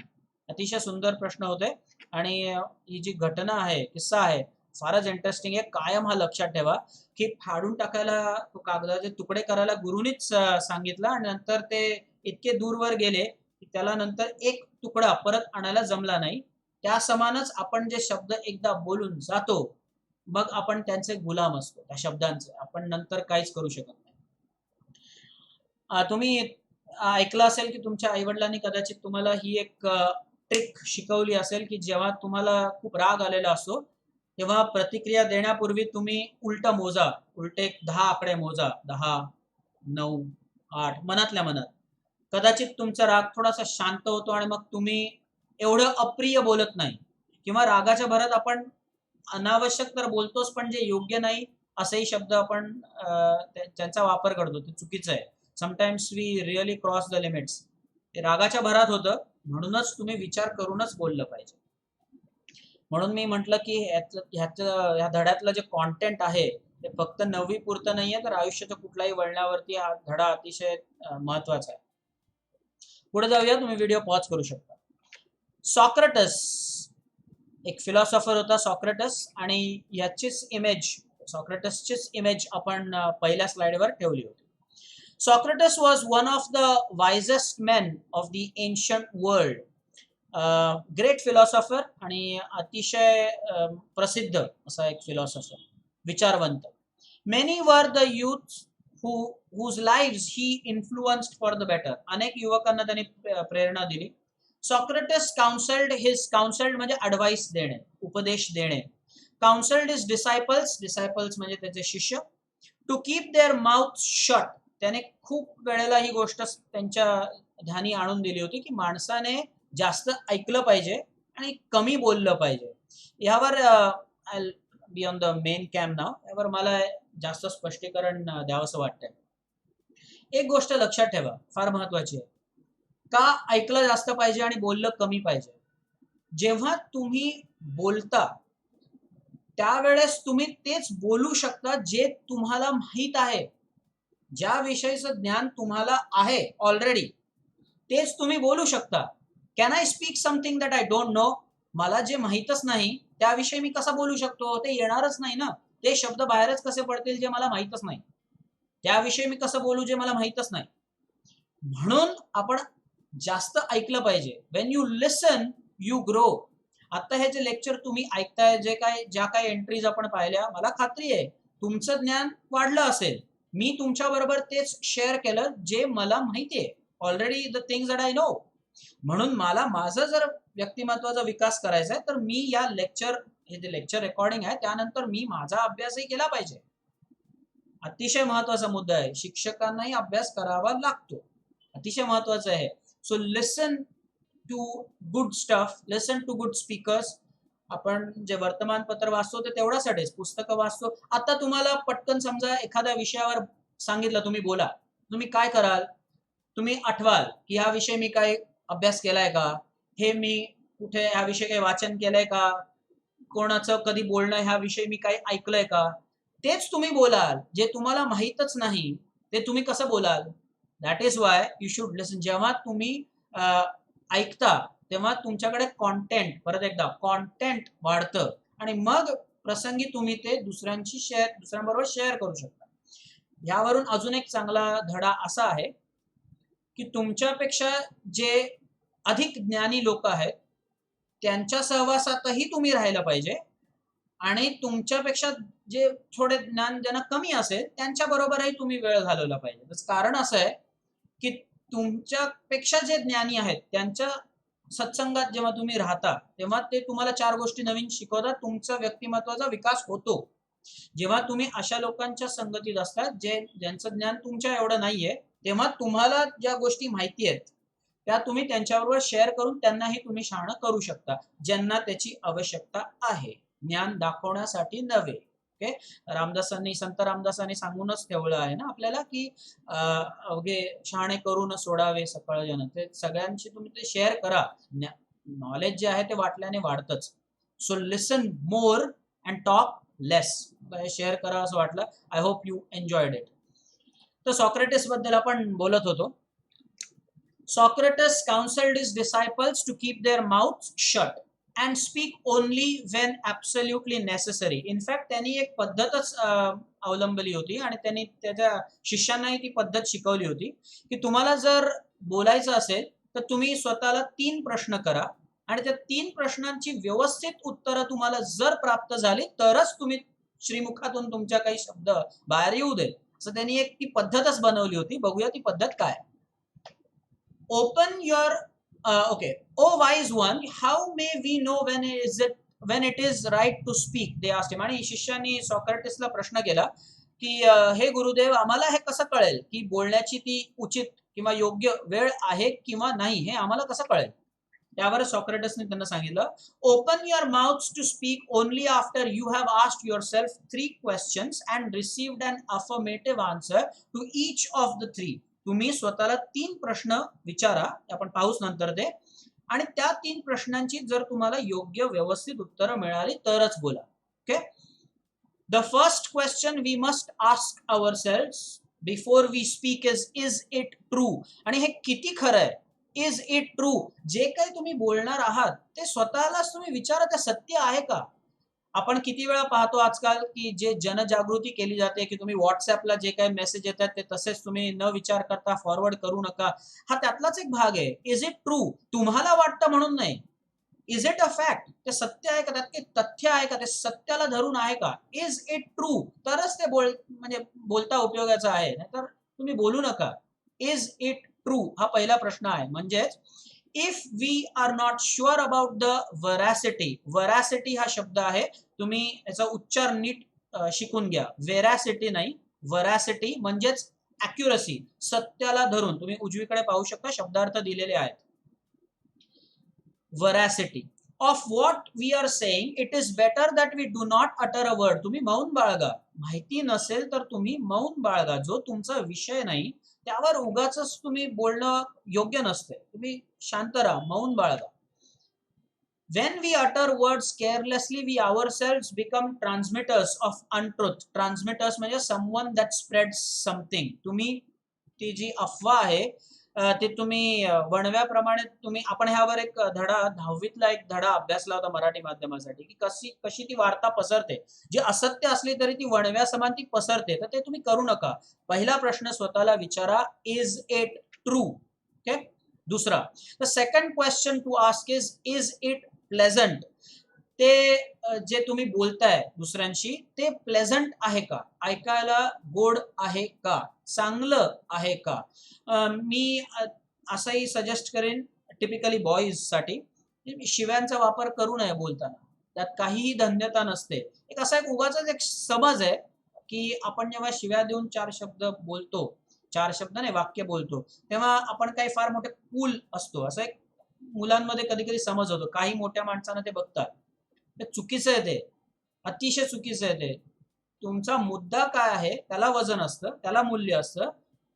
अतिशय सुंदर प्रश्न होते आणि ही जी घटना आहे, किस्सा आहे, फारच इंटरेस्टिंग आहे. कायम हा लक्षात ठेवा की फाडून टाकायला, तो कागदाचे तुकडे करायला गुरुनीच सांगितलं आणि नंतर ते इतके दूरवर गेले की त्याला नंतर एक तुकडा परत आणायला जमला नाही. त्या समानच आपण जे शब्द एकदा बोलून जातो मग आपण त्यांचे गुलाम असतो, त्या शब्दांचे आपण नंतर काहीच करू शकत नाही. तुम्ही ऐकलं असेल की तुमच्या आईवडिलांनी कदाचित तुम्हाला ही एक ट्रिक शिकवली असेल की जेव्हा तुम्हाला खूप राग आलेला असतो तेव्हा प्रतिक्रिया देण्यापूर्वी तुम्ही उलट मोजा, उलटे 10 आकडे मोजा, 10, 9, 8 मनातल्या मनात. कदाचित तुमचा राग थोडासा शांत होतो आणि मग तुम्ही एवढं अप्रिय बोलत नाही, किंवा रागाच्या भरात आपण अनावश्यक तर बोलतोच पण जे योग्य नाही असेही शब्द आपण त्यांचा वापर करतो, ते चुकीचं आहे. Sometimes we really cross the limits. ते रागाच्या भरात होतं, म्हणूनच तुम्ही विचार करूनच बोललं पाहिजे. म्हणून मी म्हटलं की ह्या धड्यातलं जे कॉन्टेंट आहे ते फक्त 9वी पुरतं नाहीये, तर आयुष्याच्या कुठल्याही वळणावरती हा धडा अतिशय महत्वाचा आहे. पुढे जाऊया, तुम्ही व्हिडिओ पॉज करू शकता. सॉक्रेटस एक फिलॉसॉफर होता सॉक्रेटस, आणि याचीच इमेज, सॉक्रेटसचीच इमेज आपण पहिल्या स्लाइडवर ठेवली होती. Socrates was one of the wisest men of the ancient world. Great philosopher आणि अतिशय प्रसिद्ध असा एक फिलॉसॉफर, विचारवंत. Many were the youth whose lives he influenced for the better. अनेक युवकांना त्यांनी प्रेरणा दिली. सॉक्रेटस काउन्सल्ड म्हणजे ॲडवाइस देणे, उपदेश देणे. काउन्सल्ड हिज डिसायपल्स म्हणजे त्याचे शिष्य, to keep their mouth shut. त्याने खूप वेळेला ही गोष्ट त्यांच्या ध्यानी आणून दिली होती की माणसाने जास्त ऐकलं पाहिजे आणि कमी बोललं पाहिजे. यावर be on the main cam नाव, यावर मला जास्त स्पष्टीकरण द्यावंसं वाटतंय. एक गोष्ट लक्षात ठेवा, फार महत्वाची आहे. का ऐकलं जास्त पाहिजे आणि बोललं कमी पाहिजे? जेव्हा तुम्ही बोलता त्यावेळेस तुम्ही तेच बोलू शकता जे तुम्हाला माहित आहे, ज्या विषयीचं ज्ञान तुम्हाला आहे ऑलरेडी, तेच तुम्ही बोलू शकता. Can I speak something that I don't know? मला जे माहीतच नाही त्याविषयी मी कसा बोलू शकतो? ते येणारच नाही ना. ते शब्द बाहेरच कसे पडतील जे मला माहीतच नाही? त्याविषयी मी कसं बोलू जे मला माहीतच नाही? म्हणून आपण जास्त ऐकलं पाहिजे. Wien you listen you grow. आता हे जे लेक्चर तुम्ही ऐकताय, ज्या काही एंट्रीज आपण पाहिल्या, मला खात्री आहे तुमचं ज्ञान वाढलं असेल. मी तुमच्या बरोबर तेच शेअर केलं जे मला माहिती आहे already, the things that I know. म्हणून मला माझं जर व्यक्तिमत्वाचा विकास करायचा आहे तर मी हे जे लेक्चर रेकॉर्डिंग आहे त्यानंतर मी माझा अभ्यासही केला पाहिजे. अतिशय महत्वाचा मुद्दा आहे. शिक्षकांनाही अभ्यास करावा लागतो, अतिशय महत्वाचं आहे. So listen to good stuff, listen to good speakers. आपण जे वर्तमानपत्र वाचतो ते तेवढ्यासाठीच, पुस्तकं वाचतो. आता तुम्हाला पटकन समजा एखाद्या विषयावर सांगितलं तुम्ही बोला, तुम्ही काय कराल? तुम्ही आठवाल की ह्या विषयी मी काय अभ्यास केलाय का, हे मी कुठे ह्या विषयी काही वाचन केलंय का, कोणाचं कधी बोलणं ह्या विषयी मी काही ऐकलंय का? तेच तुम्ही बोलाल. जे तुम्हाला माहीतच नाही ते तुम्ही कसं बोलाल? That is why you should listen. जेव्हा तुम्ही ऐकता तेव्हा तुमच्याकडे कॉन्टेंट, परत एकदा कॉन्टेंट वाढतं आणि मग प्रसंगी तुम्ही ते दुसऱ्यांबरोबर शेअर करू शकता. यावरून अजून एक चांगला धडा असा आहे की तुमच्यापेक्षा जे अधिक ज्ञानी लोक आहेत त्यांच्या सहवासातही तुम्ही राहायला पाहिजे, आणि तुमच्यापेक्षा जे थोडे ज्ञान ज्यांना कमी असेल त्यांच्या बरोबरही तुम्ही वेळ घालवला पाहिजे. त्याचं कारण असं आहे की तुमच्यापेक्षा जे ज्ञानी आहेत त्यांच्या सत्संगात जेव्हा तुम्ही राहता तेव्हा ते तुम्हाला 4 गोष्टी नवीन शिकवतात, तुमचा व्यक्तिमत्वाचा विकास होतो. जेव्हा तुम्ही अशा लोकांच्या संगतीत असतात ज्यांचं ज्ञान तुमच्या एवढं नाहीये, तेव्हा तुम्हाला ज्या गोष्टी माहिती आहेत त्या तुम्ही त्यांच्याबरोबर शेअर करून त्यांनाही तुम्ही शहाणं करू शकता, ज्यांना त्याची आवश्यकता आहे, ज्ञान दाखवण्यासाठी नव्हे. ओके. संत रामदासांनी सांगूनच ठेवलं आहे ना आपल्याला की अवघे शहाणे करून सोडावे सकळ जन. ते सगळ्यांशी तुम्ही ते शेअर करा. नॉलेज जे आहे ते वाटल्याने वाढतच. So listen more and talk less. Share करा असं वाटलं. I hope you enjoyed it. तर सॉक्रेटिस बद्दल आपण बोलत होतो. Socrates counseled his disciples to keep their mouths shut and speak only when absolutely necessary. In fact, त्यांनी एक पद्धतच अवलंबली होती आणि त्यांनी त्याच्या शिष्यांनाही ती पद्धत शिकवली होती की तुम्हाला जर बोलायचं असेल तर तुम्ही स्वतःला 3 प्रश्न करा आणि त्या 3 प्रश्नांची व्यवस्थित उत्तरं तुम्हाला जर प्राप्त झाली तरच तुम्ही श्रीमुखातून तुमच्या काही शब्द बाहेर येऊ दे. असं त्यांनी एक ती पद्धतच बनवली होती. बघूया ती पद्धत काय. Open your okay. Oh wise one, how may we know when it is right to speak? They asked him. आणि शिष्यांनी सॉक्रेटिसला प्रश्न केला की हे गुरुदेव, आम्हाला हे कसं कळेल की बोलण्याची ती उचित किंवा योग्य वेळ आहे किंवा नाही, हे आम्हाला कसं कळेल? त्यावर सॉक्रेटिसने त्यांना सांगितलं, open your mouths to speak only after you have asked yourself 3 questions and received an affirmative answer to each of the 3. तुम्ही स्वतःला 3 प्रश्न विचारा, आपण पाहूच नंतर ते, आणि त्या 3 प्रश्नांची जर तुम्हाला योग्य व्यवस्थित उत्तरं मिळाली तरच बोला. Okay. The first question we must ask ourselves before we speak is it true. आणि हे किती खरं आहे, इज इट ट्रू, जे काही तुम्ही बोलणार आहात ते स्वतःलाच तुम्ही विचारा, ते सत्य आहे का. आपण किती वेळा पाहतो आजकाल की जे जनजागृती केली जाते की तुम्ही व्हॉट्सअपला जे काही मेसेज येतात ते तसेच तुम्ही न विचार करता फॉरवर्ड करू नका. हा त्यातलाच एक भाग आहे. इज इट ट्रू, तुम्हाला वाटतं म्हणून नाही. इज इट अ फॅक्ट, ते सत्य आहे का, त्यात काही तथ्य आहे का, ते सत्याला धरून आहे का. इज इट ट्रू, तरच ते म्हणजे बोलता उपयोगाचं आहे, नाहीतर तुम्ही बोलू नका. इज इट ट्रू हा पहिला प्रश्न आहे. म्हणजेच if we are not sure about the veracity, veracity हा शब्द आहे, तुम्ही याचा उच्चार नीट शिकून घ्या. व्हेरॅसिटी नाही, व्हरॅसिटी म्हणजेच अॅक्युरसी, सत्याला धरून. तुम्ही उजवीकडे पाहू शकता शब्दार्थ दिलेले आहेत. Veracity of what we are saying, it is better that we do not utter a word. तुम्ही मौन बाळगा. माहिती नसेल तर तुम्ही मौन बाळगा. जो तुमचा विषय नाही त्यावर उगाच तुम्ही बोलणं योग्य नसते. तुम्ही शांत राहा, मौन बाळगा. When we utter words carelessly, we ourselves become transmitters of untruth. Transmitters म्हणजे someone that spreads something. तुम्ही ती जी अफवा आहे ते तुम्ही वणव्याप्रमाणे तुम्ही, आपण ह्यावर एक धडा 10वीतला एक धडा अभ्यासला होता मराठी माध्यमासाठी, की कशी ती वार्ता पसरते. जी असत्य असली तरी ती वणव्या समान ती पसरते. तर ते तुम्ही करू नका. पहिला प्रश्न स्वतःला विचारा, इज इट ट्रू. ओके. दुसरा, the second question to ask is it pleasant. ते जे तुम्ही बोलताय दुसऱ्यांशी ते प्लेझंट आहे का, ऐकायला गोड आहे का, चांगलं आहे का. मी असंही सजेस्ट करेन टिपिकली बॉईज साठी, शिव्यांचा वापर करू नये बोलताना. त्यात काहीही धन्यता नसते. एक असा एक उगाच एक समज आहे की आपण जेव्हा शिव्या देऊन 4 शब्द बोलतो, 4 शब्द नाही वाक्य बोलतो, तेव्हा आपण काही फार मोठे कूल असतो, असं एक मुलांमध्ये कधी कधी समज होतो. काही मोठ्या माणसांना ते बघतात. ते चुकीचं आहे, ते अतिशय चुकीचं आहे. ते तुमचा मुद्दा काय आहे त्याला वजन असतं, त्याला मूल्य असतं.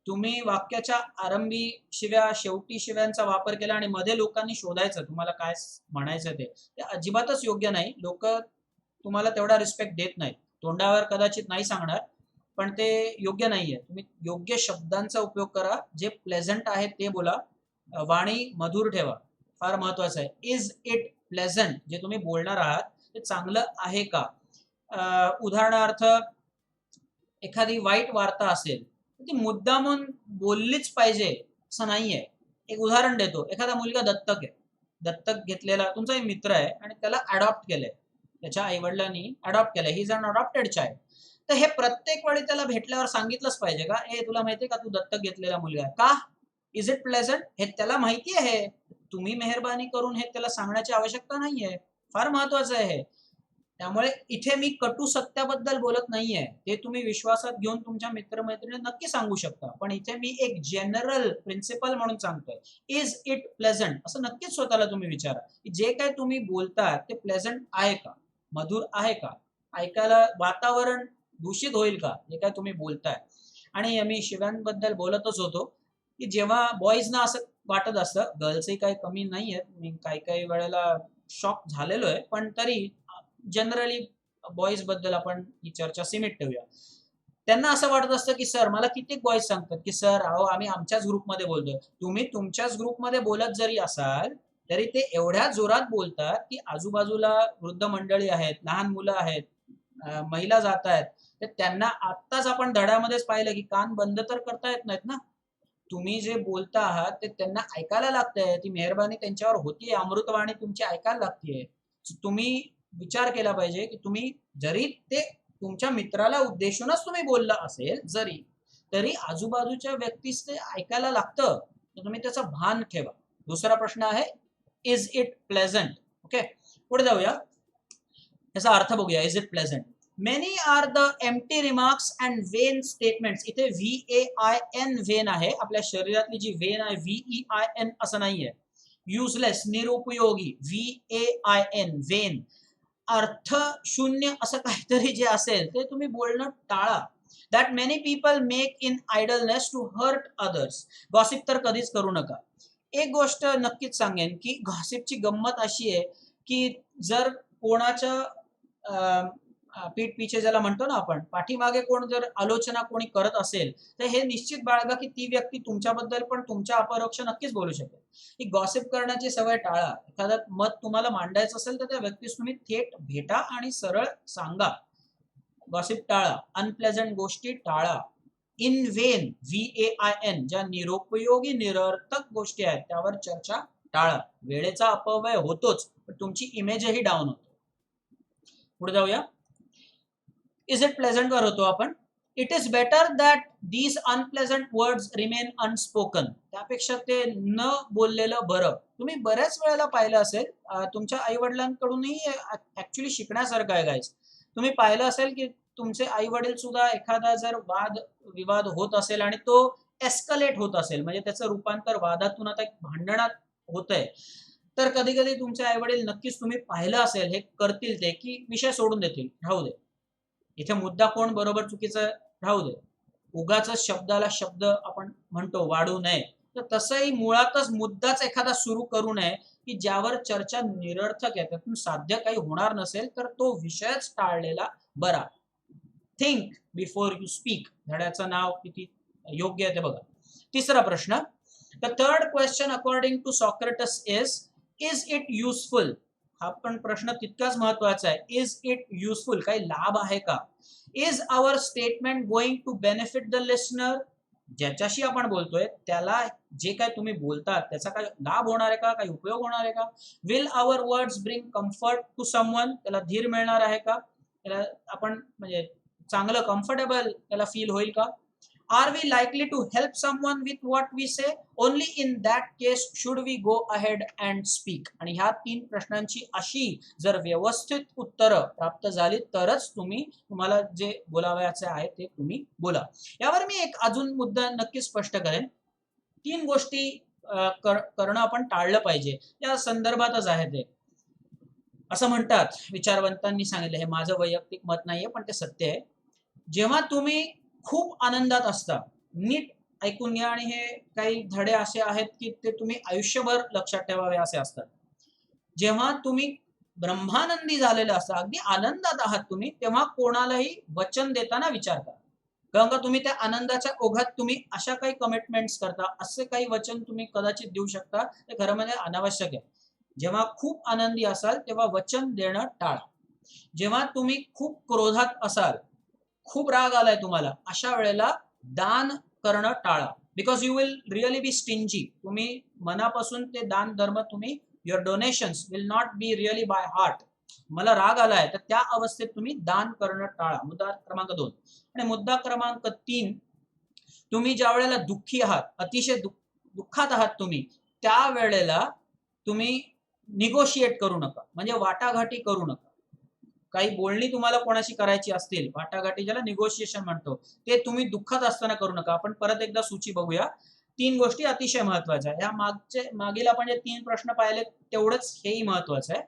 तुम्ही वाक्याच्या आरंभी शिव्या, शेवटी शिव्यांचा वापर केला आणि मध्ये लोकांनी शोधायचं तुम्हाला काय म्हणायचं ते अजिबातच योग्य नाही. लोक तुम्हाला तेवढा रिस्पेक्ट देत नाहीत. तोंडावर कदाचित नाही सांगणार, पण ते योग्य नाहीये. तुम्ही योग्य शब्दांचा उपयोग करा, जे प्लेझंट आहे ते बोला, वाणी मधुर ठेवा, फार महत्वाचं आहे. इज इट प्लेझंट, जे तुम्ही बोलणार आहात ते चांगलं आहे का. उदाहरणार्थ एखादी वाईट वार्ता असेल ती मुद्दामून बोललीच पाहिजे असं नाहीये. एक उदाहरण देतो. एखादा मुलगा दत्तक आहे, दत्तक घेतलेला तुमचा एक मित्र आहे आणि त्याला अडॉप्ट केलंय, त्याच्या आईवडिलांनी अडॉप्ट केलंय. He is an adopted child. तर हे प्रत्येक वेळी त्याला भेटल्यावर सांगितलंच पाहिजे का, ए तुला माहितीये का तू दत्तक घेतलेला मुलगा आहे का. इज इट प्लेझंट, हे त्याला माहिती आहे. तुम्ही मेहरबानी करून हे त्याला सांगण्याची आवश्यकता नाहीये. फार महत्वाचं आहे. त्यामुळे इथे मी कटू सत्याबद्दल बोलत नाहीये, ते तुम्ही विश्वासात घेऊन तुमच्या मित्रमैत्रिणी नक्की सांगू शकता. पण इथे मी एक जनरल प्रिन्सिपल म्हणून सांगतोय, इज इट प्लेझंट, असं नक्कीच स्वतःला तुम्ही विचारा की जे काय तुम्ही बोलताय ते प्लेझंट आहे का, मधुर आहे का, ऐकायला वातावरण दूषित होईल का जे काय तुम्ही बोलताय. आणि मी शिव्यांबद्दल बोलतच होतो की जेव्हा बॉईजना असं वाटत असतं, गर्ल्सही काही कमी नाही आहेत, मी काही वेळेला शॉक झालेलो आहे, पण तरी जनरली बॉईज बद्दल आपण ही चर्चा सीमित ठेवूया. त्यांना असं वाटत असतं की सर, मला कित्येक बॉईज सांगतात की सर अहो आम्ही आमच्याच ग्रुपमध्ये बोलतोय. तुम्ही तुमच्याच ग्रुपमध्ये बोलत जरी असाल तरी ते एवढ्या जोरात बोलतात की आजूबाजूला वृद्ध मंडळी आहेत, लहान मुलं आहेत, महिला जात आहेत, तर त्यांना आत्ताच आपण धड्यामध्येच पाहिलं की कान बंद तर करता येत नाहीत ना. तुम्ही जे बोलता आहात ते त्यांना ऐकायला लागतंय. ती मेहरबानी त्यांच्यावर होतीये, अमृतवाणी तुमची ऐकायला लागतीये. तुम्ही विचार केला पाहिजे की तुम्ही जरी ते तुमच्या मित्राला उद्देशूनच तुम्ही बोलला असेल जरी, तरी आजूबाजूच्या व्यक्तीस ते ऐकायला लागतं, तर तुम्ही त्याचं भान ठेवा. दुसरा प्रश्न आहे, इज इट प्लेझंट. ओके, पुढे जाऊया, याचा अर्थ बघूया. Is it pleasant. Many are the empty remarks and vain statements. इथे VAIN वेन आहे, आपल्या शरीरातली जी वेन आहे VEIN असं नाहीये. युजलेस, निरुपयोगी, VAIN वेन. अर्थ शून्य असं काहीतरी जे असेल ते तुम्ही बोलणं टाळा. That many people make in idleness to hurt others. Gossip तर कधीच करू नका. एक गोष्ट नक्कीच सांगेन की गॉसिपची गंमत अशी आहे की जर कोणाच्या पीठ पिछे ज्याला म्हणतो ना आपण, पाठीमागे कोण जर आलोचना कोणी करत असेल तर हे निश्चित बाळगा की ती व्यक्ती तुमच्याबद्दल पण तुमच्या अपरोक्ष नक्कीच बोलू शकेल. ही गॉसिप करण्याची सवय टाळा. एखादं मत तुम्हाला मांडायचं असेल तर त्या व्यक्तीस तुम्ही थेट भेटा आणि सरळ सांगा. गॉसिप टाळा. अनप्लेझंट गोष्टी टाळा. इन वेन, VAIN, ज्या निरुपयोगी निरर्थक गोष्टी आहेत त्यावर चर्चा टाळा. वेळेचा अपव्यय होतोच पण तुमची इमेजही डाऊन होते. पुढे जाऊया. इज इट प्लेझंट वर होतो आपण. It is better that these unpleasant words remain unspoken. त्यापेक्षा ते न बोललेलं बरं. तुम्ही बऱ्याच वेळेला पाहिलं असेल, तुमच्या आई वडिलांकडूनही ऍक्च्युली शिकण्यासारखं आहे गाईज. तुम्ही पाहिलं असेल की तुमचे आई वडील सुद्धा एखादा जर वाद विवाद होत असेल आणि तो एस्कलेट होत असेल, म्हणजे त्याचं रूपांतर वादातून आता एक भांडणात होत आहे, तर कधी कधी तुमचे आई वडील नक्कीच तुम्ही पाहिलं असेल हे करतील ते की विषय सोडून देतील, राहू दे, इथे मुद्दा कोण बरोबर चुकीचं राहू दे, उगाच शब्दाला शब्द आपण म्हणतो वाढू नये, तर तसंही मुळातच मुद्दाच एखादा सुरू करू नये की ज्यावर चर्चा निरर्थक आहे, त्यातून साध्य काही होणार नसेल तर तो विषयच टाळलेला बरा. Think before you speak. धड्याचं नाव किती योग्य आहे ते बघा. तिसरा प्रश्न. The third question according to Socrates is it useful. हा पण प्रश्न तितकाच महत्वाचा आहे. इज इट युजफुल, काही लाभ आहे का? Is our statement going to benefit the listener. ज्याच्याशी आपण बोलतोय त्याला जे काय तुम्ही बोलतात त्याचा काय लाभ होणार आहे का, काही उपयोग होणार आहे का? Will our words bring comfort to someone. त्याला धीर मिळणार आहे का, त्याला आपण म्हणजे चांगलं कम्फर्टेबल त्याला फील होईल का? Are we likely to help someone with what we say. Only in that case should we go ahead and speak. आणि ह्या 3 प्रश्नांची अशी जर व्यवस्थित उत्तरं प्राप्त झाली तरच तुम्हाला जे बोलावयाचे आहे ते तुम्ही बोला. यावर मी एक अजून मुद्दा नक्की स्पष्ट करेन. 3 गोष्टी करणं आपण टाळलं पाहिजे, या संदर्भातच आहे ते. असं म्हणतात, विचारवंतांनी सांगितलं, हे माझं वैयक्तिक मत नाहीये पण ते सत्य आहे. जेव्हा तुम्ही खूप आनंदात असता, नीट ऐकून घ्या, आणि हे काही धडे असे आहेत की ते तुम्ही आयुष्यभर लक्षात ठेवावे असे असतात. जेव्हा तुम्ही ब्रह्मानंदी झालेले असता, अगदी आनंदात आहात तुम्ही, तेव्हा कोणालाही वचन देताना विचार करा. कारण का तुम्ही त्या आनंदाच्या ओघात तुम्ही अशा काही कमिटमेंट्स करता, असे काही वचन तुम्ही कदाचित देऊ शकता, ते खरं म्हणजे अनावश्यक आहे. जेव्हा खूप आनंदी असाल तेव्हा वचन देणं टाळा. जेव्हा तुम्ही खूप क्रोधात असाल, खूप राग आलाय तुम्हाला, अशा वेळेला दान करणं टाळा. Because you will really be stingy. तुम्ही मनापासून ते दान धर्म तुम्ही, your donations will not be really by heart. मला राग आलाय तर त्या अवस्थेत तुम्ही दान करणं टाळा. मुद्दा क्रमांक 2. आणि मुद्दा क्रमांक 3, तुम्ही ज्या वेळेला दुःखी आहात, अतिशय दुःखात आहात तुम्ही, त्या वेळेला तुम्ही निगोशिएट करू नका, म्हणजे वाटाघाटी करू नका. काही बोलणी तुम्हाला कोणाशी करायची असतील, वाटाघाटी ज्याला निगोशिएशन म्हणतो, ते तुम्ही दुःखात असताना करू नका. आपण परत एकदा सूची बघूया. 3 गोष्टी अतिशय महत्वाच्या. या मागील आपण जे 3 प्रश्न पाहिले तेवढंच हेही महत्वाचं आहे.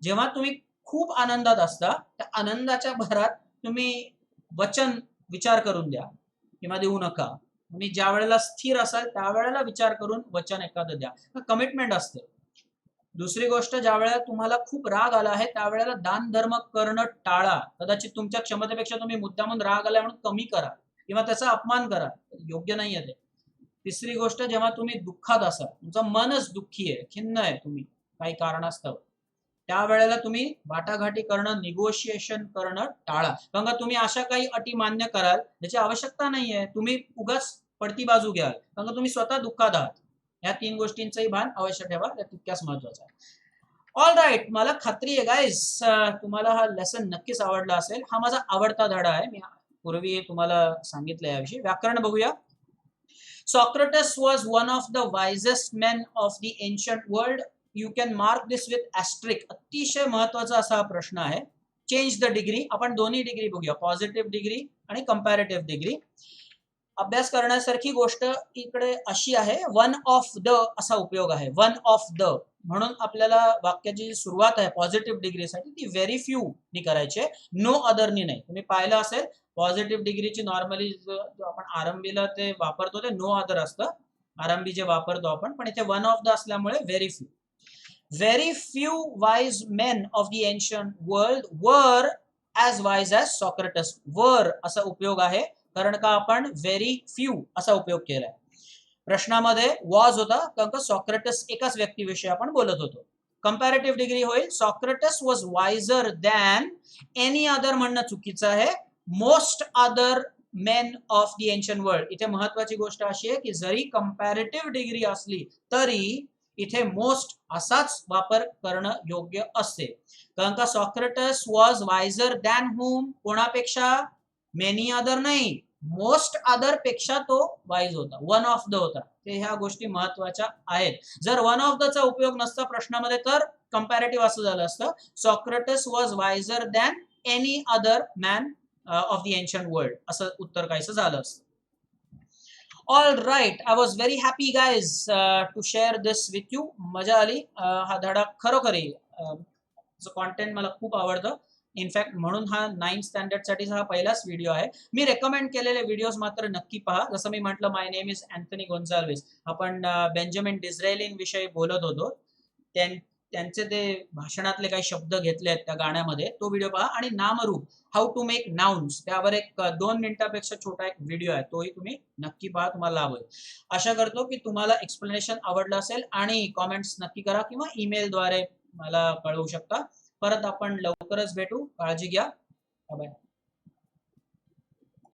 जेव्हा तुम्ही खूप आनंदात असता, त्या आनंदाच्या भरात तुम्ही वचन विचार करून द्या किंवा देऊ नका. तुम्ही ज्या वेळेला स्थिर असाल त्यावेळेला विचार करून वचन एखादं द्या. कमिटमेंट असते. दुसरी गोष्ट, ज्या वेळेला तुम्हाला खूप राग आला आहे त्यावेळेला दान धर्म करणं टाळा. कदाचित तुमच्या क्षमतेपेक्षा तुम्ही मुद्दामून राग आलाय म्हणून कमी करा किंवा त्याचा अपमान करा, योग्य नाहीये ते. तिसरी गोष्ट, जेव्हा तुम्ही दुःखात असाल, तुमचं मनच दुःखी आहे, खिन्न आहे तुम्ही काही कारणास्तव, त्यावेळेला तुम्ही वाटाघाटी करणं, निगोशिएशन करणं टाळा. कारण का तुम्ही अशा काही अटी मान्य कराल ज्याची आवश्यकता नाहीये. तुम्ही उगाच पडती बाजू घ्याल कारण का तुम्ही स्वतः दुःखात आहात. या 3 गोष्टींचंही भान अवश्य ठेवा, त्या तितक्याच महत्वाचं आहे. ऑल राईट, मला खात्री आहे गाईज तुम्हाला हा लेसन नक्कीच आवडला असेल. हा माझा आवडता धडा आहे, मी पूर्वी तुम्हाला सांगितलं याविषयी. व्याकरण बघूया. Socrates was one of the wisest men of the ancient world. You can mark this with asterisk. अतिशय महत्वाचा असा प्रश्न आहे. Change the degree. आपण दोन्ही डिग्री बघूया, पॉझिटिव्ह डिग्री आणि कंपॅरेटिव्ह डिग्री. अभ्यास करण्यासारखी गोष्ट इकडे अशी आहे, वन ऑफ द असा उपयोग आहे. वन ऑफ द म्हणून आपल्याला वाक्याची जी सुरुवात आहे पॉझिटिव्ह डिग्रीसाठी ती व्हेरी फ्यू नी करायची आहे, नो अदरनी नाही. तुम्ही पाहिलं असेल पॉझिटिव्ह डिग्रीची नॉर्मली आपण आरंभीला ते वापरतो ते नो अदर असतं, आरंभी जे वापरतो आपण, पण इथे वन ऑफ द असल्यामुळे very few. Very few wise men of the ancient world were as wise as सॉक्रेटस. वर असा उपयोग आहे कारण का आपण व्हेरी फ्यू असा उपयोग केलाय. प्रश्नामध्ये वॉज होता कारण का सॉक्रेटस एकाच व्यक्तीविषयी आपण बोलत होतो. कंपॅरेटिव्ह डिग्री होईल सॉक्रेटस was wiser than any other म्हणणं चुकीचं आहे. Most other main of the ancient world. इथे महत्वाची गोष्ट अशी आहे की जरी कंपॅरेटिव्ह डिग्री असली तरी इथे मोस्ट असाच वापर करणं योग्य असते. कारण का Socrates was wiser than whom, कोणापेक्षा, मेनी अदर नाही, मोस्ट अदर पेक्षा तो वाईज होता, वन ऑफ द होता. ते ह्या गोष्टी महत्वाच्या आहेत. जर वन ऑफ द चा उपयोग नसता प्रश्नामध्ये तर कंपॅरेटिव्ह असं झालं असतं, Socrates was wiser than any other man of the ancient world, असं उत्तर काहीसं झालं असतं. All right, I was very happy guys to share this with you. मजा आली. हा धडा खरोखरी कॉन्टेंट मला खूप आवडतं. इनफॅक्ट म्हणून हा 9th स्टँडर्डसाठीचा हा पहिलाच व्हिडिओ आहे. मी रेकमेंड केलेले व्हिडिओज मात्र नक्की पहा. जसं मी म्हटलं, माय नेम इज अँथनी गोन्झाल्विस. आपण बेंजामिन डिझरायलिंग विषयी बोलत होतो. त्यांचे ते भाषणातले काही शब्द घेतले आहेत त्या गाण्यामध्ये, तो व्हिडिओ पहा. आणि नामरूप, हाऊ टू मेक नाउन्स, त्यावर एक 2 मिनिटापेक्षा छोटा एक व्हिडिओ आहे, तोही तुम्ही नक्की पहा, तुम्हाला लाभ होईल. आशा करतो की तुम्हाला एक्सप्लेनेशन आवडलं असेल आणि कॉमेंट्स नक्की करा किंवा ईमेलद्वारे मला कळवू शकता. परत आपण लवकरच भेटू. काळजी घ्या. बाय.